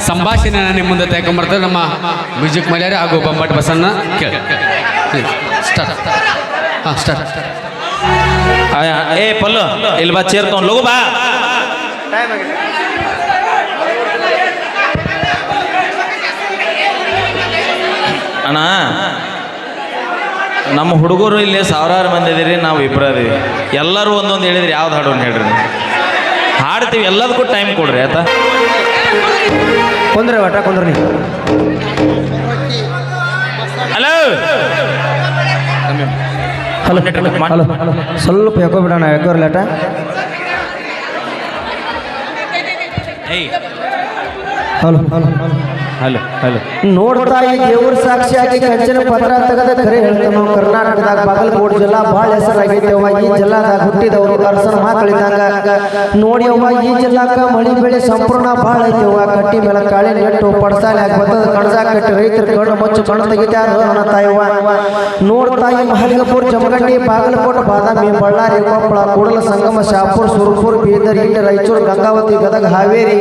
ಸಂಭಾಷಣೆ ನಿಮ್ಮ ಮುಂದೆ ತೆಗೆದುಕೊಂಡ್ಬರ್ತಾರೆ ನಮ್ಮ ಮ್ಯೂಸಿಕ್ ಮಲ್ಯಾರಿ ಹಾಗೂ ಬೊಂಬಾಟ್ ಬಸನ್ನ ಕೇಳಿ ಸ್ಟಾರ್ಟ್. ಹಾಂ ಸ್ಟಾರ್ಟ್. ಏ ಪಲ್ಲು ಇಲ್ಲಿ ಬಾ ಚೇರ್ ತಗೊಂಡು ಲಗು ಬಾ. ಅಣ್ಣ ನಮ್ಮ ಹುಡುಗರು ಇಲ್ಲಿ ಸಾವಿರಾರು ಮಂದಿ ಇದೀರಿ, ನಾವು ಇಬ್ಬರು ಅದೀವಿ. ಎಲ್ಲರೂ ಒಂದೊಂದು ಹೇಳಿದ್ರಿ, ಯಾವ್ದು ಹಾಡು ಅಂತ ಹೇಳ್ರಿ. ಹಾಡ್ತೀವಿ, ಎಲ್ಲದಕ್ಕೂ ಟೈಮ್ ಕೊಡ್ರಿ ಆಯ್ತಾ. ಕೊಂದ್ರೆ ಒಟ್ಟ ಕೊಂದ್ರಿ. ಹಲೋ ಹಲೋ ಹಲೋ ಸ್ವಲ್ಪ ಯಾಕೋ ಬಿಡೋಣ, ಯಾಕೋ ಲೇಟ. ಹಲೋ ಹಲೋ ಹಲೋ ಹಲೋ ನೋಡ್ತಾ ಈ ದೇವ್ರ ಸಾಕ್ಷಿಯಾಗಿ ಕಂಚಿನ ಪತ್ರ ತೆಗೆದ ಕರೆ ಹೇಳ್ತೇವೆ. ನಾವು ಕರ್ನಾಟಕದಾಗ ಬಾಗಲಕೋಟೆ ಜಿಲ್ಲಾ ಭಾಳ ಹೆಸರಾಗೈತೆ. ಅವ್ವ ಈ ಜಿಲ್ಲಾದಾಗ ಹುಟ್ಟಿದವರು ಅರಸನ ಮಕ್ಕಳಿದ್ದಂಗ ನೋಡಿ. ಅವ್ವ ಈ ಜಿಲ್ಲಾಕ ಮಳಿ ಬೆಳೆ ಸಂಪೂರ್ಣ ಭಾಳ ಐತೆ. ಅವ್ವ ಕಟ್ಟಿ ಮೇಲೆ ಕಾಳಿ ನೆಟ್ಟು ಪಡಸಾಲೆ ಬತ್ತದ ಕಣಜಾಗ ಕಟ್ಟಿ ರೈತರ ಕಣ್ಣು ಮುಚ್ಚು ಕಣ್ಣು ತೆಗಿತಾರ ನನ್ನ ತಾಯವ್ವ. ನೋಡ್ತಾ ಈ ಮಹಲಿಂಗಪುರ, ಜಮಗಂಡಿ, ಬಾಗಲಕೋಟೆ, ಬಾದಾಮಿ, ಬಳ್ಳಾರಿ, ಕೊಪ್ಪಳ, ಕೂಡಲ ಸಂಗಮ, ಶಾಪುರ, ಸುರಪುರ, ಬೀದರ್, ಇಂಡಿ, ರಾಯಚೂರು, ಗಂಗಾವತಿ, ಗದಗ, ಹಾವೇರಿ,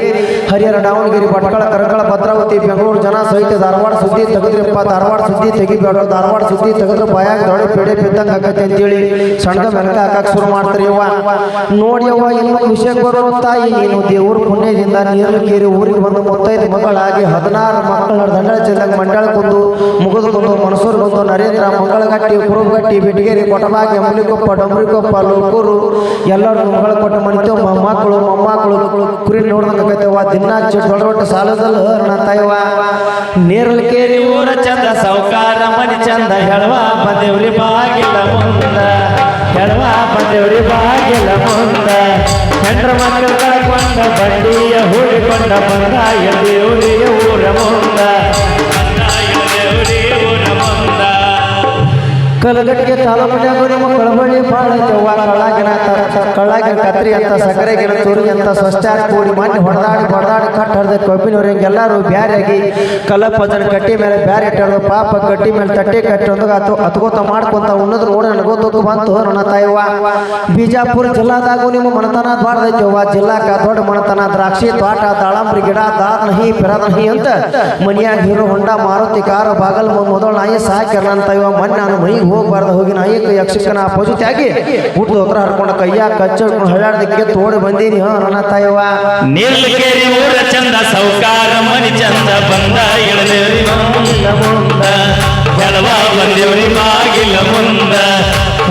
ಹರಿಹರ, ದಾವಣಗೆರೆ, ಭಟ್ಕಳ, ಕರಕಳ, ಭದ್ರಾವತಿ, ಬೆಂಗಳೂರು ಜನ ಸಹಿತ ಧಾರವಾಡ ಸುದ್ದಿ ತೆಗೆದ್ರಿಪ್ಪ. ಧಾರವಾಡ ಸುದ್ದಿ ತೆಗಿಬೇಡ, ಧಾರವಾಡ ಸುದ್ದಿ ತೆಗೆದ್ರೆ ಬಾಯಾಗ ದೊಡ್ಡ ಪೇಡೆ ಬಿದ್ದಂಗೆ ಆಕೈತೆ ಅಂತೇಳಿ ಸಣ್ಣ ಮೆಲಕ ಹಾಕಕ್ಕೆ ಶುರು ಮಾಡ್ತಾರೆ. ಅವ್ವ ನೋಡಿ ಅವ್ವ, ಇನ್ನೊಂದು ವಿಷಯ ಬರೋ ತಾಯಿ, ನೀನು ದೇವ್ರ ಪುಣ್ಯದಿಂದ ನೀರಲಕೇರಿ ಊರಿಗೆ ಬಂದು 35 ಮಕ್ಕಳಾಗಿ 16 ಮಕ್ಕಳ ದಂಡಳ ಜಿಲ್ಲೆಗೆ ಮಂಡಳಕ್ಕೊಂದು, ಮುಗಿದಕ್ಕೊಂದು, ಮನಸೂರ್ಗೊಂದು, ನರೇಂದ್ರ, ಮಂಗಳಗಟ್ಟಿ, ಕುರುಬಗಟ್ಟಿ, ಬೆಟಗೇರಿ, ಕೊಟಬಾಗಿ, ಅಂಬಲಿಕೊಪ್ಪ, ಡಂಬರಿಕೊಪ್ಪ, ಲೋಕೂರು ಎಲ್ಲರೂ ಮಗಳ ಕೊಟ್ಟ ಮನಿತೇವ್. ಮಕ್ಕಳು ಮೊಮ್ಮಕ್ಕಳು ಕುರಿ ನೋಡ್ದಂಗೆ ಆಕೈತೆವ್ವ. ದಿನ ದೊಡ್ಡ ಸಾಲದಲ್ಲ ನನ್ನ ತಾಯವ್ವ. ನೇರಲಕೇರಿ ಊರ ಚಂದ, ಸೌಕಾರ ಮನಿ ಚಂದ, ಹೆಳವ ಬಂದೇವ್ರಿ ಬಾಗಿಲ ಮುಂದ, ಹೆಳವ ಬಂದೇವ್ರಿ ಬಾಗಿಲ ಮುಂದ. ಹೆಂಡ್ರ ಮಕ್ಕಳು ಕಳ್ಕೊಂಡ ಬಂಡಿಯ ಹೂಡಿಕೊಂಡ ಬಂದ ಎದೇವ್ರಿ ಊರ ಮುಂದ, ಕಲಗಟ್ಟಿಗೆ ತಾಲೂಕಿನಾಗ ನಿಮ್ಮ ಕಳಬಳ್ಳಿ ಭಾಳ ಐತೆವ್ವ. ಕಳ್ಳಾಗಿನ ಕತ್ರಿ ಅಂತ, ಸಕ್ಕರೆಗಿನ ತುರಿ ಅಂತ, ಸ್ವಚ್ಛ ಕೂಡಿ ಮಣ್ಣು ಹೊಡೆದಾಡಿ ಕಟ್ಟು ಹರಿದ ಕಬ್ಬಿನವ್ರು ಹಿಂಗೆಲ್ಲರೂ ಬ್ಯಾರೆಯಾಗಿ ಕಲ್ಲಪ್ಪದನ ಕಟ್ಟಿ ಮೇಲೆ ಬ್ಯಾರೆ ಇಟ್ಟರು. ಪಾಪ ಕಟ್ಟಿ ಮೇಲೆ ತಟ್ಟೆ ಕಟ್ಟಿ ಹತ್ಕೋತ ಮಾಡ್ಕೊಂತ ಉಣ್ಣದ್ರು ನೋಡಿ ನನಗೋತಕ್ಕೆ ಬಂತು ನನ್ನ ತಾಯವ್ವ. ಬಿಜಾಪುರ ಜಿಲ್ಲಾದಾಗೂ ನಿಮ್ಮ ಮನತನ ಬಾಡ್ದೈತೆವ್ವ. ಜಿಲ್ಲಾಕ ದೊಡ್ಡ ಮನತನ, ದ್ರಾಕ್ಷಿ ತೋಟ, ದಾಳಂಬ್ರಿ ಗಿಡ, ದಾದನಹಿ ಪಿರದನಹಿ ಅಂತ ಮನಿಯಾಗ ಹೀರೋ ಹೊಂಡ, ಮಾರುತಿ ಕಾರು, ಬಾಗಲ್ ಮೊದಲು ನಾಯಿ ಸಾಕ್ಯಾರ ನನ್ನ ತಾಯವ್ವ. ಮೊನ್ನೆ ನಾನು ಮೈಗೆ ಹೋಗಬಾರ್ದು ಹೋಗಿ ನಾಯಿಕ ಯಕ್ಷಕನ ಪೊಜಿತಾಗಿ ಹುಟ್ಟು ಹತ್ರ ಹರ್ಕೊಂಡ ಕೈಯಾಗ ಕಚ್ಚಿಡ್ಕೊಂಡು ಹಳ್ಳಾಡದಕ್ಕೆ ತೋಡಿ ಬಂದೀನಿ ನನ್ನ ತಾಯವ್ವ. ನೀಲಕೇರಿ ಊರ ಚಂದ, ಸೌಕಾರ ಮನಿ ಚಂದ, ಬಂದ ಇಳದೇವ್ರಿ ಮುಂದ, ಹೆಳವ ಬಂದೇವ್ರಿ ಬಾಗಿಲ ಮುಂದ.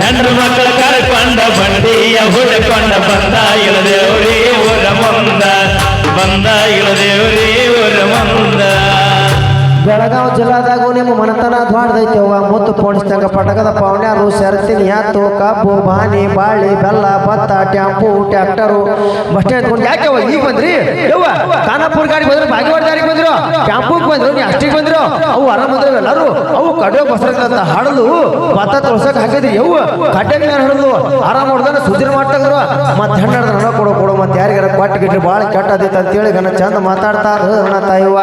ಹೆಂಡ್ರು ಮಕ್ಕಳ ಕರ್ಕೊಂಡ ಬಂಡಿಯ ಹುಡ್ಕೊಂಡ ಬಂದ ಇಳದೇವ್ರಿ ಊರ ಮುಂದ, ಬಂದ ಇಳದೇವ್ರಿ ಊರ ಮುಂದ. ಬೆಳಗಾವಿ ಜಿಲ್ಲಾದಾಗೂ ನಿಮ್ಮ ಮನತನ ದ್ವಾಡ್ದೈತೆವ್ವ. ಮುತ್ತು ಪೋಣಿಸ್ದಂಗ ಪಟಕದ ಪೌಣ್ಯಾರು, ಸೆರತಿನಿ, ಹತ್ತು, ಕಬ್ಬು, ಬಾನಿ, ಬಾಳಿ, ಬೆಲ್ಲ, ಭತ್ತ, ಟ್ಯಾಂಪು, ಟ್ರ್ಯಾಕ್ಟರು, ಬಸ್ ಸ್ಟ್ಯಾಂಡ್ ಕೊಂಡು. ಯಾಕೆವ್ವ ಈಗ ಬಂದ್ರಿ? ಯವ್ವ ಖಾನಾಪುರ ಗಾಡಿ ಬಂದ್ರು, ಬಾಗೇವಾಡಿ ದಾರಿಗೆ ಬಂದ್ರು, ಟ್ಯಾಂಪುಗೆ ಬಂದ್ರು, ನೀ ಅಷ್ಟಿಗೆ ಬಂದ್ರು. ಅವು ಆರಾಮ ಬಂದ್ರು ಎಲ್ಲರೂ. ಅವು ಕಡೆ ಬಸ್ರಂತ ಹಡದು ಭತ್ತ ತೊಳ್ಸಕ್ ಹಾಕಿದ್ರಿ. ಯವ್ವ ಕಟ್ಟೆ ಮೇಲೆ ಹಿಡಿದು ಆರಾಮ ಹೊಡ್ದಾನ ಸುದ್ದಿನ ಮಾಡ್ತಾಗ್ರು. ಮತ್ತೆ ಹೆಣ್ಣು ಹಣ ಕೊಡು ಮತ್ತೆ ಯಾರಿಗಾರ ಕೊಟ್ಟು ಗಿಟ್ರಿ ಭಾಳ ಕೆಟ್ಟದೈತೆ ಅಂತೇಳಿ ಗನ ಚಂದ ಮಾತಾಡ್ತಾರ ನನ್ನ ತಾಯವ್ವ.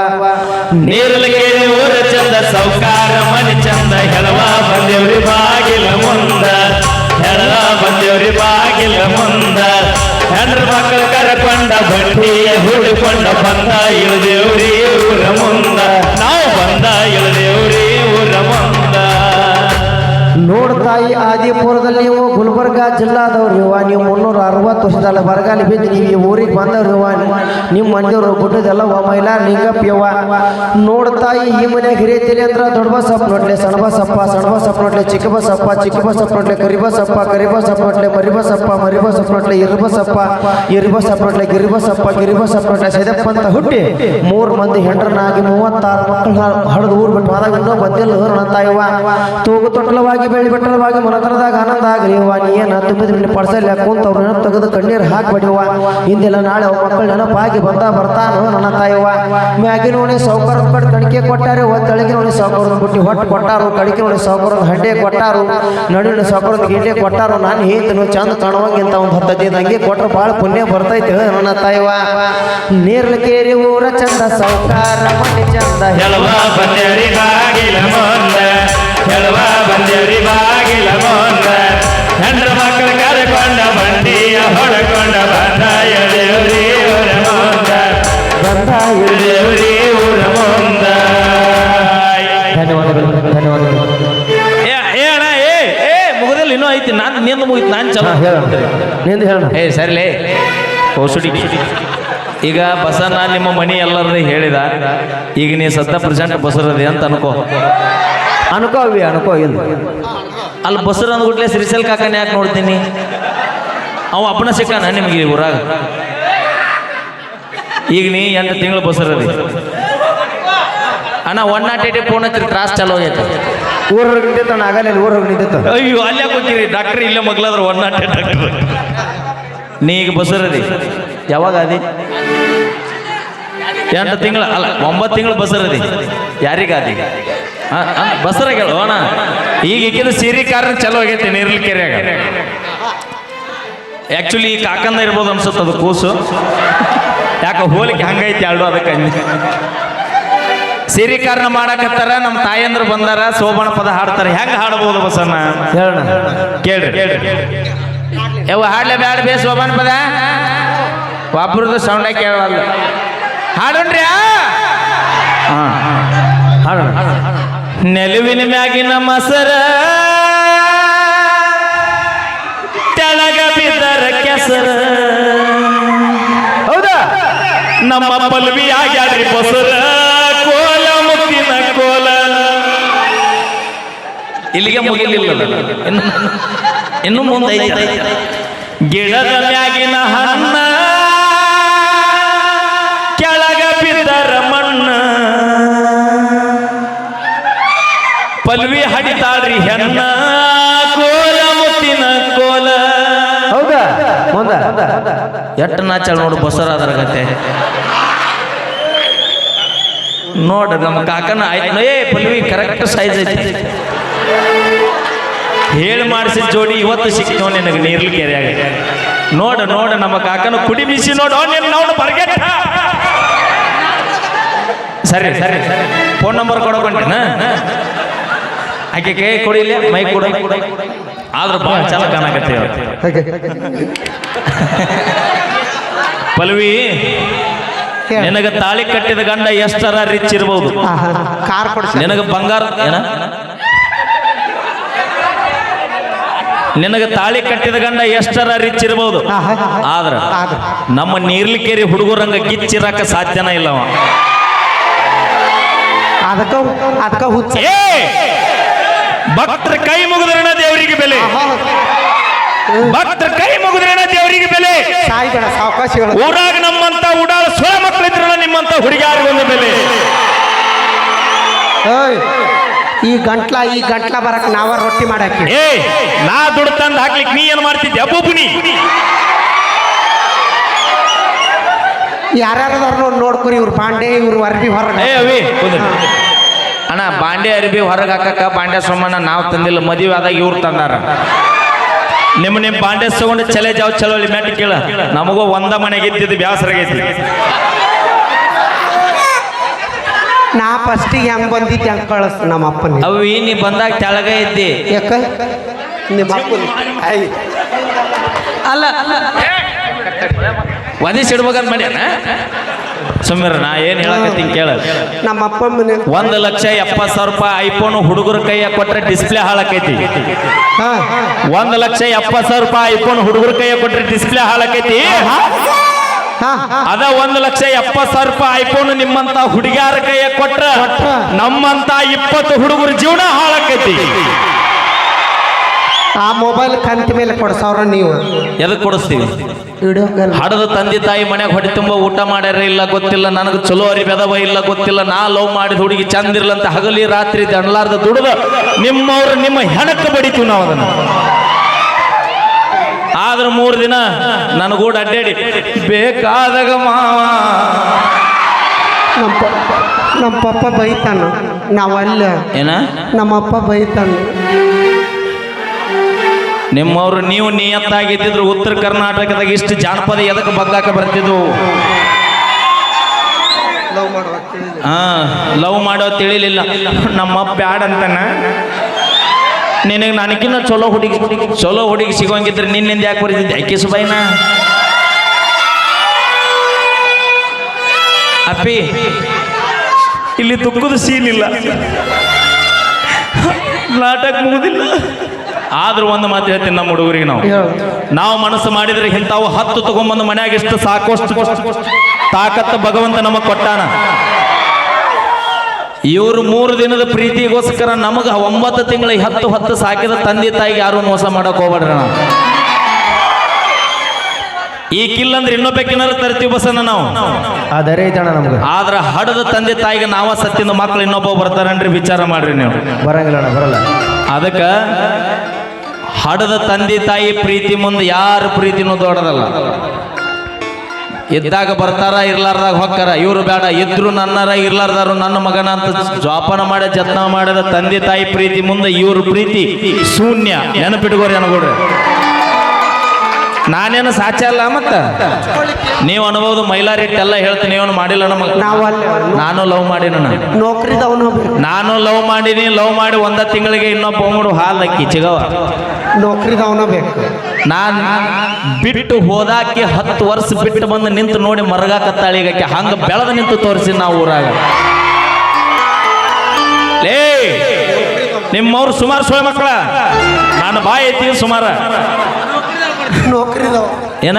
ನೀರಲಕೇರಿ ಊರ ಚಂದ, ಸೌಕಾರ ಮನಿ ಚಂದ, ಹೆಳವ ಬಂದೇವ್ರಿ ಬಾಗಿಲ ಮುಂದ, ಹೆಳವ ಬಂದೇವ್ರಿ ಬಾಗಿಲ ಮುಂದ. ಹೆಂಡ್ರ ಮಕ್ಕಳು ಕರ್ಕೊಂಡ ಬಂಡಿಯ ಹೂಡಿಕೊಂಡ ಬಂದ ಇಳದೇವ್ರಿ ಊರ ಮುಂದ, ನಾವು ಬಂದ ಇಳದೇವ್ರಿ ಊರ ಮುಂದ. ನೋಡ್ತಾಯಿ ಆದಿಪುರದಲ್ಲಿ ನೀವು ಗುಲ್ಬರ್ಗ ಜಿಲ್ಲಾದವ್ರು ಇವ. ನೀವು 360 ವರ್ಷದಲ್ಲ ಬರಗಾಲ ಬಿದ್ದು ನೀವು ಈ ಊರಿಗೆ ಬಂದವ್ರು ಇವ. ನಿಮ್ಮ ಮಂದಿಯವರು ಗುಡ್ಡದೆಲ್ಲ ಮೈಲಾರ ಲಿಂಗಪ್ಪ ಯವ್ವ. ನೋಡ್ತಾಯಿ ಈ ಮನೆಗೆ ಹಿರಿಯತಿಲಿ ಅಂದ್ರೆ ದೊಡ್ಡ ಬಸಪ್ಪ ನೋಡ್ಲೆ, ಸಣ್ಣ ಬಸಪ್ಪ ನೋಡ್ಲೆ, ಚಿಕ್ಕ ಬಸಪ್ಪ ನೋಡ್ಲೆ, ಕರಿಬಸಪ್ಪ ನೋಡ್ಲೆ, ಮರಿಬಸಪ್ಪ ನೋಡ್ಲೆ, ಇರಿಬಸಪ್ಪ ನೋಡ್ಲೆ, ಗಿರಿಬಸಪ್ಪ ನೋಡ್ಲೆ, ಸೈದಪ್ಪ ಅಂತ ಹುಟ್ಟಿ 3 ಮಂದಿ ಹೆಂಡ್ರನಾಗಿ 36 ಮಕ್ಕಳು ಹಡ್ದು ಊರು ಬಿಟ್ಟು ಹೋದಾಗ ಇನ್ನೂ ಬಂದಿಲ್ಲ ನನ್ನ ತಾಯವ್ವ. ತೂಗು ತೊಟ್ಟಲವಾಗಿ ಬೆಳ್ಳಿ ಬೆಟ್ಟಲವಾಗಿ ಮನತನದಾಗ ಆನಂದ ಆಗಲಿ ಅವ್ವ. ನೀ ಏನು ತುಂಬಿದ ಮೇಲೆ ಪಡ್ಸಲ್ಲಿ ಕುಂತ ಅವ್ರು ನೆನಪು ತೆಗೆದು ಕಣ್ಣೀರು ಹಾಕ್ಬೇಡಿವ. ಹಿಂದೆಲ್ಲ ನಾಳೆ ಅವ್ರ ಮಕ್ಕಳು ನೆನಪಾಗಿ ಬರ್ತಾನೋ ನನ್ನ ತಾಯವ್ವ. ಮ್ಯಾಗಿ ನೋಡಿ ಸೌಕರ್ಯದ ಕಡೆ ಕಣಿಕೆ ಕೊಟ್ಟಾರೆ, ತಳಗಿ ನೋಡಿ ಸೌಕರ್ಯದ ಬುಟ್ಟಿ ಹೊಟ್ಟು ಕೊಟ್ಟಾರು, ಕಡಿಕೆ ನೋಡಿ ಸೌಕರ್ಯದ ಹಂಡೆ ಕೊಟ್ಟಾರು, ನಡುವಿನ ಸೌಕರ್ಯದ ಗಿಂಡೆ ಕೊಟ್ಟಾರು. ನಾನು ಹೇಳ್ತೇನೆ ಚಂದ ಕಾಣುವಂಗಿಂತ ಒಂದು 10 ಹಂಗೆ ಕೊಟ್ಟರೆ ಭಾಳ ಪುಣ್ಯ ಬರ್ತೈತೆ ನನ್ನ ತಾಯವ್ವ. ನೀರಲಕೇರಿ ಊರ ಚಂದ, ಸೌಕಾರ ಮನಿ ಚಂದ, ಹೆಳವ ಬಂದೇವ್ರಿ ಬಾಗಿಲ ಮುಂದ, ಹೆಳವ ಬಂದೇವ್ರಿ ಬಾಗಿಲ ಮುಂದ. ಹೆಂಡ್ರ ಮಕ್ಕಳು ಕರ್ಕೊಂಡ ಬಂಡಿಯ ಹೊಡ್ಕೊಂಡ ಬಂದ ಎಳೆಯವ್ರಿ ಊರ ಮುಂದ, ಬಂದ ದೇವ್ರಿ ಊರ ಮುಂದ. ಧನ್ಯವಾದಗಳು ಧನ್ಯವಾದಗಳು. ಏ ಅಣ್ಣ ಏ ಮುಗಿದಿಲ್ಲ ಇನ್ನೂ ಐತಿ. ನಾನು ನಿಂದು ಮುಗಿತು, ನಾನು ಚಲೋ ಹೇಳೋಣ ನಿಂದು ಹೇಳೋಣ. ಸರಿಲೇ ಓಸುಡಿ. ಈಗ ಬಸನ ನಿಮ್ಮ ಮನಿ ಎಲ್ಲರದೇ ಹೇಳಿದ. ಈಗ ನೀ ಸತ್ತ ಪ್ರೆಸೆಂಟ್ ಬಸರದೆ ಅಂತ ಅನ್ಕೋ ಅನ್ಕೋ ಇಲ್ಲ ಅಲ್ಲಿ ಬಸರು ಅಂದ್ಬಿಟ್ಲೆ ಶ್ರೀಶೈಲ್ ಕಾಕನ ಯಾಕೆ ನೋಡ್ತೀನಿ? ಅವ ಅಪ್ಪನ ಸಿಕ್ಕಾನ ನಿಮಗೆ ಈ ಊರಾಗ. ಈಗ ನೀ 8 ತಿಂಗಳು ಬಸರದಿ ಅಣ್ಣ 108 ಫೋನ್ ಹಚ್ಚಿ ತ್ರಾಸ್ ಚಲೋ ಆಗೈತೆ. ಊರ ಹೊರಗೆ ನಿಂತ ಆಗಲ್ಲ ಊರ ಹೊರಗೆ ನಿಂತ. ಅಯ್ಯೋ ಅಲ್ಲೇ ಕೂತೀರಿ ಡಾಕ್ಟ್ರ್ ಇಲ್ಲೇ ಮಗ್ಲಾದ್ರ 108 ಡಾಕ್ಟ್ರ್. ನೀ ಈಗ ಬಸರದಿ ಯಾವಾಗ ಅದಿ? 8 ತಿಂಗಳು ಅಲ್ಲ 9 ತಿಂಗಳು ಬಸರದಿ. ಯಾರಿಗಾದಿ? ಬಸರಾಗ ಹೇಳು ಅಣ್ಣ. ಈಗ ಈಗಿನ ಸೀರೆ ಕಾರಣ ಚಲೋ ಆಗೈತಿ ನೀರ್ಲಿಕೆರೆಯಾಗ. ಆ್ಯಕ್ಚುಲಿ ಈ ಕಾಕಂದ ಇರ್ಬೋದು ಅನ್ಸುತ್ತೆ ಅದು ಕೂಸು. ಯಾಕೆ ಹೋಲಿಕೆ ಹಂಗೈತಿ ಅಲ್ಡು ಅದಕ್ಕೆ ಸೀರೆ ಕಾರಣ ಮಾಡಕತ್ತಾರ. ನಮ್ಮ ತಾಯಂದ್ರು ಬಂದಾರ, ಸೋಬಣ ಪದ ಹಾಡ್ತಾರೆ. ಹೆಂಗೆ ಹಾಡ್ಬೋದು ಬಸನ್ನ ಹೇಳೋಣ ಕೇಳ್ರಿ. ಯಾವ ಹಾಡ್ಲೆ ಬ್ಯಾಡ ಬೇ ಸೋಬಾನ ಪದ ಒಬ್ರದ್ದು ಸೌಂಡಾಗಿ ಕೇಳವಲ್ಲ. ಹಾಡೋಣ್ರಿ. ಹಾಡೋಣ. ನೆಲುವಿನ ಮ್ಯಾಗಿನ ಮಸರ ತೆಳಗ ಬಿದ್ದರ ಕೆಸರ. ಹೌದಾ? ನಮ್ಮ ಪಲ್ವಿ ಆಗ್ಯಾಡ್ರಿ ಬಸರ ಕೋಲ ಮುತ್ತಿನ ಕೋಲ. ಇಲ್ಲಿಗೆ ಮುಗಿಲಿಲ್ಲ, ಇನ್ನು ಮುಂದೆ ಗಿಡದ ಮ್ಯಾಗಿನ ಹಣ್ಣ ಕೆಳಗ ಬಿದ್ದರ ಮಣ್ಣ. ಪಲ್ವಿ ಹಡಿತಾಳ್ರಿ ಹೆಣ್ಣ ಕೋಲ ಮುತ್ತಿನ ಕೋಲ. ಹೌದಾ? ಮುಂದ ಎಟ್ಟು ನಾಚಲ್ ನೋಡು ಬಸರ ಅದರಗತ್ತೆ ನೋಡ್ರಿ. ನಮ್ಮ ಕಾಕನ ಆಯ್ತು. ಪಲ್ವಿ ಕರೆಕ್ಟ್ ಸೈಜ್ ಐತಿ. ಹೇಳಿ ಮಾಡಿಸಿದ ಜೋಡಿ ಇವತ್ತು ಸಿಕ್ತವ ನಿನಗೆ ನೀರ್ಲಿಕೆರೆಯಾಗ. ನೋಡು ನಮ್ಮ ಕಾಕನ ಕುಡಿ ಬಿಸಿ ನೋಡು ನಾವು ಬರ್ಗೆಟ್ಟ. ಸರಿ ಫೋನ್ ನಂಬರ್ ಕೊಡೋಕೊಂಡೇನ? ಆಕೆ ಕೈ ಕೊಡಿಲ್ಲ ಮೈ ಕೊಡ. ಆದ್ರೂ ಭಾಳ ಚಲ ಕಾಣಕತ್ತೆ. ಪಲ್ವಿ ನಿನಗ ತಾಳಿ ಕಟ್ಟಿದ ಗಂಡ ಎಷ್ಟರ ರಿಚ್ ಇರ್ಬೋದು. ಕಾರ್ ಕೊಡ್ಸ. ನಿನಗ ಬಂಗಾರ ಏನ? ನಿನಗ ತಾಳಿ ಕಟ್ಟಿದ ಗಂಡ ಎಷ್ಟರ ರಿಚ್ ಇರ್ಬೋದು. ಆದ್ರ ನಮ್ಮ ನೀರ್ಲಿಕೇರಿ ಹುಡುಗರಂಗ ಗಿಚ್ಚಿರಾಕ ಸಾಧ್ಯನ ಇಲ್ಲವ. ಅದಕ್ಕ ಹುಚ್ಚ. ಭಕ್ತರ ಕೈ ಮುಗಿದ್ರಣ ದೇವರಿಗೆ ಬೆಲೆ. ಭಕ್ತರ ಕೈ ಮುಗಿದ್ರಣ ದೇವರಿಗೆ ಬೆಲೆ. ಊರಾಗ ನಮ್ಮಂತ ಉಡಾಳ ಸೊಳ ಮಕ್ಕಳಿದ್ರಣ ನಿಮ್ಮಂತ ಹುಡುಗಿಯಾರಿಗೊಂದು ಬೆಲೆ. ಈ ಗಂಟ್ಲ ಬರಕ್ ನಾವ ರೊಟ್ಟಿ ಮಾಡಾಕಿ. ನಾ ದುಡ್ಡು ತಂದು ಹಾಕ್ಲಿಕ್ಕೆ ನೀ ಏನ್ ಮಾಡ್ತಿದ್ದೆ ಅಬ್ಬುನಿ? ಯಾರ್ಯಾರದಾರ ನೋಡ್ಕೊರಿ. ಇವ್ರು ಬಾಂಡೆ, ಇವ್ರು ಅರ್ಬಿ ಹೊರಗೆ. ಅಣ್ಣ ಬಾಂಡೆ ಅರ್ಬಿ ಹೊರಗೆ ಹಾಕಕ್ಕ ಬಾಂಡೆ ಸೋಮಣ್ಣ ನಾವು ತಂದಿಲ್ಲ. ಮದುವೆ ಆದಾಗ ಇವ್ರು ತಂದಾರ. ನಿಮ್ಮ ಬಾಂಡೆ ತಗೊಂಡು ಚಲೆ ಜಾವ್ ಚಲೋ ಮೆಟ್ಟ ಕೇಳ. ನಮಗೂ ಒಂದ ಮನೆಗೆ ಇದ್ದಿದ್ದು ಬ್ಯಾಸರಾಗೈತಿ. ನಾ ಫಸ್ಟಿಗೆ ಹೆಂಗ್ ಬಂದಿದ್ದೆ ಹೆಂಗ್ ಕಳಿಸ್ ನಮ್ಮ ಅಪ್ಪನ. ಅವಿ ನೀ ಬಂದಾಗ ತೆಳಗ ಇದ್ದಿ. ಯಾಕ ನಿಮ್ಮ ಅಪ್ಪನ ಅಲ್ಲ ಒದಿಸಿಡ್ಬೇಕಂತ ಮಾಡ್ಯಾನ. ಸುಮ್ಮನೆ ನಾ ಏನ್ ಹೇಳಕತ್ತೀನಿ ಕೇಳ. ನಮ್ಮ ಅಪ್ಪ 1,70,000 ರೂಪಾಯಿ ಐಫೋನ್ ಹುಡುಗರ ಕೈಯ ಕೊಟ್ರೆ ಡಿಸ್ಪ್ಲೇ ಹಾಳಾಕೈತಿ. 1,70,000 ರೂಪಾಯಿ ಐಫೋನ್ ಹುಡುಗರ ಕೈಯ ಕೊಟ್ರೆ ಡಿಸ್ಪ್ಲೇ ಹಾಳಾಕೈತಿ. ಅದ 1,70,000 ರೂಪಾಯಿ ಐಫೋನ್ ನಿಮ್ಮಂತ ಹುಡುಗಿಯಾರ ಕೈಯ ಕೊಟ್ರ ನಮ್ಮಂತ 20 ಹುಡುಗರ ಜೀವನ ಹಾಳಾಕೈತಿ. ಆ ಮೊಬೈಲ್ ಕಂತ ಮೇಲೆ ಕೊಡ್ಸವ್ರ ನೀವು. ಎದಕ್ ಕೊಡಿಸ್ತೀವಿ? ಹಡದ ತಂದೆ ತಾಯಿ ಮನ್ಯಾಗ ಹೊಟ್ಟೆ ತುಂಬ ಊಟ ಮಾಡ್ಯಾರ ಇಲ್ಲ ಗೊತ್ತಿಲ್ಲ. ನನಗೆ ಚಲೋ ಅರಿಬೆದವ ಇಲ್ಲ ಗೊತ್ತಿಲ್ಲ. ನಾ ಲವ್ ಮಾಡಿದ ಹುಡುಗಿ ಚಂದ ಇರ್ಲಂತ ಹಗಲಿ ರಾತ್ರಿ ದಣ್ಲಾರ್ದ ದುಡ್ದ ನಿಮ್ಮವ್ರು ನಿಮ್ಮ ಹೆಣಕ್ಕೆ ಬಡಿತೀವಿ ನಾವು ಅದನ್ನ. ಆದ್ರ 3 ದಿನ ನನಗೂಡ ಅಡ್ಡಾಡಿ ಬೇಕಾದಾಗ ಮಾವ ನಮ್ಮ ಪಪ್ಪ ಬೈತಾನ. ನಾವಲ್ಲ ಏನ ನಮ್ಮಪ್ಪ ಬೈತಾನ. ನಿಮ್ಮವ್ರು ನೀವು ನಿಯತ್ತಾಗಿದ್ದಿದ್ರು ಉತ್ತರ ಕರ್ನಾಟಕದಾಗ ಇಷ್ಟು ಜಾನಪದ ಎದಕ್ಕೆ ಬಗ್ಗಾಕ ಬರ್ತಿದ್ವು. ಲವ್ ಮಾಡೋ ತಿಳಿಲಿಲ್ಲ. ನಮ್ಮಪ್ಪ ಬ್ಯಾಡ ಅಂತಾನ. ನಿನಗೆ ನನಗಿನ್ನ ಚಲೋ ಹುಡುಗಿ ಸಿಗೋಂಗಿದ್ರೆ ನಿನ್ನಿಂದ ಯಾಕೆ ಬರ್ತಿದ್ದೆ? ಅಕ್ಕಿ ಸುಬೈನ ಅಪ್ಪಿ ಇಲ್ಲಿ ದುಃಖದ ಸೀನ್ ಇಲ್ಲ, ನಾಟಕ ಮುಗುದಿಲ್ಲ. ಆದ್ರೂ ಒಂದು ಮಾತು ಹೇಳ್ತೀನಿ ನಮ್ಮ ಹುಡುಗರಿಗೆ, ನಾವು ಮನಸ್ಸು ಮಾಡಿದ್ರೆ ಇಂಥವು 10 ತಗೊಂಬಂದು ಮನ್ಯಾಗ ಇಷ್ಟು ಸಾಕೋಷ್ಟು ತಾಕತ್ತು ಭಗವಂತ ನಮಗ್ ಕೊಟ್ಟಾನ. ಇವ್ರು 3 ದಿನದ ಪ್ರೀತಿಗೋಸ್ಕರ ನಮಗ 9 ತಿಂಗಳ 10 ಸಾಕಿದ ತಂದೆ ತಾಯಿಗೆ ಯಾರು ಮೋಸ ಮಾಡಕ್ ಹೋಗ್ಬೇಡ್ರಿ. ನಾವು ಈ ಕಿಲ್ಲಂದ್ರೆ ಇನ್ನೊಬ್ಬಕ್ಕಿನಾರು ತರ್ತೀವಿ ಬಸನ್ನ ನಾವು. ಅದೇ ಐತಣ್ಣ ನಮ್ಗೆ. ಆದ್ರ ಹಡದ ತಂದೆ ತಾಯಿಗೆ ನಾವ ಸತ್ತಿನ ಮಕ್ಳು ಇನ್ನೊಬ್ಬ ಬರ್ತಾರನ್ರಿ, ವಿಚಾರ ಮಾಡ್ರಿ ನೀವು. ಬರಂಗಿಲ್ಲ ಅಣ್ಣ, ಬರಲ್ಲ. ಅದಕ್ಕ ಹಡದ ತಂದೆ ತಾಯಿ ಪ್ರೀತಿ ಮುಂದೆ ಯಾರ ಪ್ರೀತಿನೂ ದೊಡ್ಡದಲ್ಲ. ಇದ್ದಾಗ ಬರ್ತಾರ, ಇರ್ಲಾರ್ದಾಗ ಹೊಕ್ಕಾರ. ಇವ್ರು ಬೇಡ, ಇದ್ರು ನನ್ನರ ಇರ್ಲಾರ್ದಾರು ನನ್ನ ಮಗನ ಅಂತ ಜೋಪಾನ ಮಾಡಿ ಜತ್ನ ಮಾಡಿದ ತಂದೆ ತಾಯಿ ಪ್ರೀತಿ ಮುಂದೆ ಇವ್ರ ಪ್ರೀತಿ ಶೂನ್ಯ. ನೆನಪಿಟ್ಕೋರಿ ಅನ್ಕೊಡ್ರಿ. ನಾನೇನು ಸಾಚ ಅಲ್ಲ. ಮತ್ತ ನೀವು ಅನ್ಬೋದು ಮೈಲಾರಿಟ್ಟೆಲ್ಲ ಹೇಳ್ತೀನಿ, ಏನು ಮಾಡಿಲ್ಲ ನಮಗ. ನಾನು ಲವ್ ಮಾಡಿನ, ನಾನು ಲವ್ ಮಾಡೀನಿ. ಲವ್ ಮಾಡಿ 1 ತಿಂಗಳಿಗೆ ಇನ್ನೊಬ್ಬ ಹೋಗ್ಬಿಡು ಹಾಲು ಅಕ್ಕಿ ಚಿಗವ ನೌಕರಿದವನ ಬೇಕು. ನಾನ್ ಬಿಟ್ಟು ಹೋದಾಕಿ 10 ವರ್ಷ ಬಿಟ್ಟು ಬಂದು ನಿಂತು ನೋಡಿ ಮರಗಾಕತ್ತಾಳಿಗಕ್ಕೆ ಹಂಗ ಬೆಳೆದ ನಿಂತು ತೋರಿಸಿ ನಾವು ಊರಾಗ. ಲೇ ನಿಮ್ಮವ್ರು ಸುಮಾರು ಸೋಳ ಮಕ್ಕಳ, ನಾನು ಬಾಯಿ ಐತಿ ಸುಮಾರ ಏನ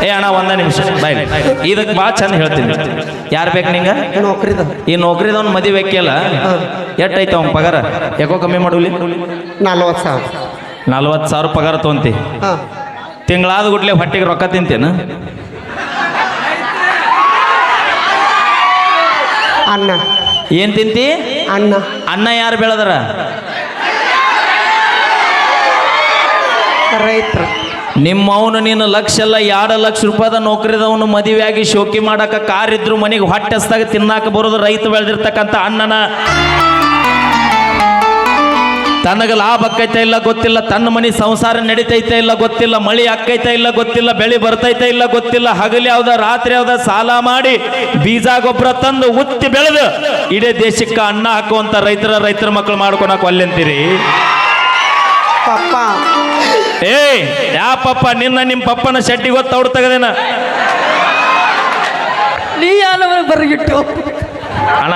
ಏ ಅಣ್ಣ 1 ನಿಮಿಷ ಬಾಯ್. ಇದಕ್ಕೆ ಭಾಳ ಚಂದ ಹೇಳ್ತೀನಿ. ಯಾರು ಬೇಕು ನಿಂಗ ಈ ನೌಕರಿದವ್ನ ಮದುವೆ ಬೇಕಲ್ಲ? ಎಟ್ಟೈತೆ ಅವ್ನ ಪಗಾರ? ಯಾಕೋ ಕಮ್ಮಿ ಮಾಡುಲಿ. 40,000 ಪಗಾರ ತೊಗೊಂತಿ. ತಿಂಗಳಾದ ಗುಟ್ಲೆ ಹೊಟ್ಟಿಗೆ ರೊಕ್ಕ ತಿಂತೇನು? ಅನ್ನ ಏನ್ ತಿಂತಿ? ಅನ್ನ. ಅನ್ನ ಯಾರು ಬೆಳೆದಾರ? ರೈತರು. ನಿಮ್ಮವನು ನೀನು ಲಕ್ಷ ಅಲ್ಲ 2 ಲಕ್ಷ ರೂಪಾಯಿದ ನೌಕರಿದವನು ಮದುವೆಯಾಗಿ ಶೋಕಿ ಮಾಡಾಕ ಕಾರ್ ಇದ್ರು ಮನೆಗೆ ಹೊಟ್ಟೆ ಹಸ್ದಾಗ ತಿನ್ನಾಕ ಬರೋದು ರೈತ ಬೆಳೆದಿರ್ತಕ್ಕಂಥ ಅಣ್ಣನ. ತನಗ ಲಾಭ ಆಕೈತೆ ಇಲ್ಲ ಗೊತ್ತಿಲ್ಲ, ತನ್ನ ಮನೆ ಸಂಸಾರ ನಡೀತೈತೆ ಇಲ್ಲ ಗೊತ್ತಿಲ್ಲ, ಮಳಿ ಆಕೈತೆ ಇಲ್ಲ ಗೊತ್ತಿಲ್ಲ, ಬೆಳೆ ಬರ್ತೈತೆ ಇಲ್ಲ ಗೊತ್ತಿಲ್ಲ, ಹಗಲು ಯಾವ್ದ ರಾತ್ರಿ ಯಾವ್ದ ಸಾಲ ಮಾಡಿ ಬೀಜ ಗೊಬ್ಬರ ತಂದು ಉತ್ತಿ ಬೆಳೆದು ಇಡೀ ದೇಶಕ್ಕೆ ಅನ್ನ ಹಾಕುವಂತ ರೈತರ ಮಕ್ಕಳು ಮಾಡ್ಕೊಳಕ್ ಒಲ್ಲೆಂತೀರಿ. ಪಪ್ಪ ಏ ಯಾ ಪಪ್ಪ? ನಿಮ್ಮ ಪಪ್ಪನ ಶೆಟ್ಟಿ ಗೊತ್ತ ಅವ್ರು ತೆಗದೇನ? ನೀ ಬರ್ಗಿಟ್ಟು ಅಣ್ಣ,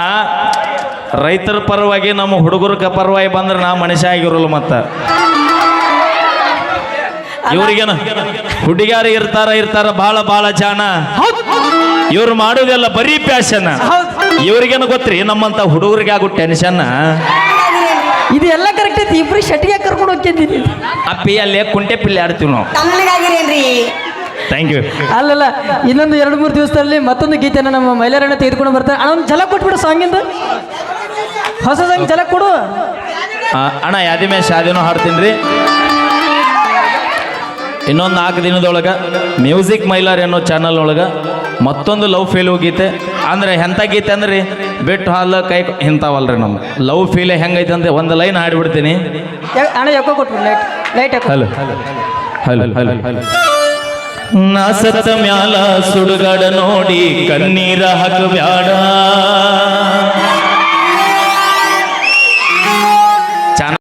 ರೈತರ ಪರವಾಗಿ ನಮ್ಮ ಹುಡುಗರ ಪರವಾಗಿ ಬಂದ್ರೆ ನಾ ಮನುಷ್ಯ ಆಗಿರೋಲ್ಲ. ಮತ್ತ ಇವ್ರಿಗೇನ ಹುಡುಗಿಯಾರು ಇರ್ತಾರ ಬಹಳ ಜಾಣ. ಇವ್ರು ಮಾಡೋದೆಲ್ಲ ಬರೀ ಪ್ಯಾಶನ್. ಇವ್ರಿಗೇನ ಗೊತ್ತ್ರಿ ನಮ್ಮಂತ ಹುಡುಗರಿಗೆ ಆಗೋ ಟೆನ್ಷನ್. ಇದು ಎಲ್ಲ ಕರೆಕ್ಟ್ ಐತಿ. ಇಬ್ರು ಶೆಟ್ಟಿಗೆ ಕರ್ಕೊಂಡು ಹೋಗ್ತಿದ್ದೀನಿ. ಅಪ್ಪಿ ಅಲ್ಲೇ ಕುಂಟೆ ಪಿಲ್ಲೆ ಆಡ್ತೀವಿ ನಾವು. Thank you. ಅಲ್ಲಲ್ಲ, ಇನ್ನೊಂದು 2-3 ದಿವಸದಲ್ಲಿ ಮತ್ತೊಂದು ಗೀತೆನ ನಮ್ಮ ಮೈಲಾರಣ್ಣ ತೆಗೆದುಕೊಂಡು ಬರ್ತಾರೆ. ಅಣ್ಣ ಒಂದು ಝಲಕ್ ಕೊಟ್ಬಿಡು ಸಾಂಗಿಂದ, ಹೊಸ ಸಾಂಗ್ ಝಲಕ್ ಕೊಡು ಅಣ್ಣ. ಯಾದಿ ಮೇಲೆ ಶಾದಿನೂ ಹಾಡ್ತೀನಿ ರೀ. ಇನ್ನೊಂದು 4 ದಿನದೊಳಗೆ ಮ್ಯೂಸಿಕ್ ಮೈಲಾರ್ ಅನ್ನೋ ಚಾನಲ್ ಒಳಗೆ ಮತ್ತೊಂದು ಲವ್ ಫೀಲ್ ಗೀತೆ. ಅಂದ್ರೆ ಎಂಥ ಗೀತೆ ಅಂದ್ರೆ ಬಿಟ್ಟು ಹಾಲು ಕೈ ಇಂಥವಲ್ರಿ. ನಮ್ಮ ಲವ್ ಫೀಲ್ ಹೆಂಗೈತೆ ಅಂದ್ರೆ 1 ಲೈನ್ ಹಾಡಿಬಿಡ್ತೀನಿ. ಅಣ್ಣ ಯಾಕೋ ಕೊಟ್ಬಿಡು light hello hello hello hello. ನಾ ಸತ್ತ ಮ್ಯಾಲ ಸುಡುಗಾಡ ನೋಡಿ ಕಣ್ಣೀರ ಹಾಕಬ್ಯಾಡ,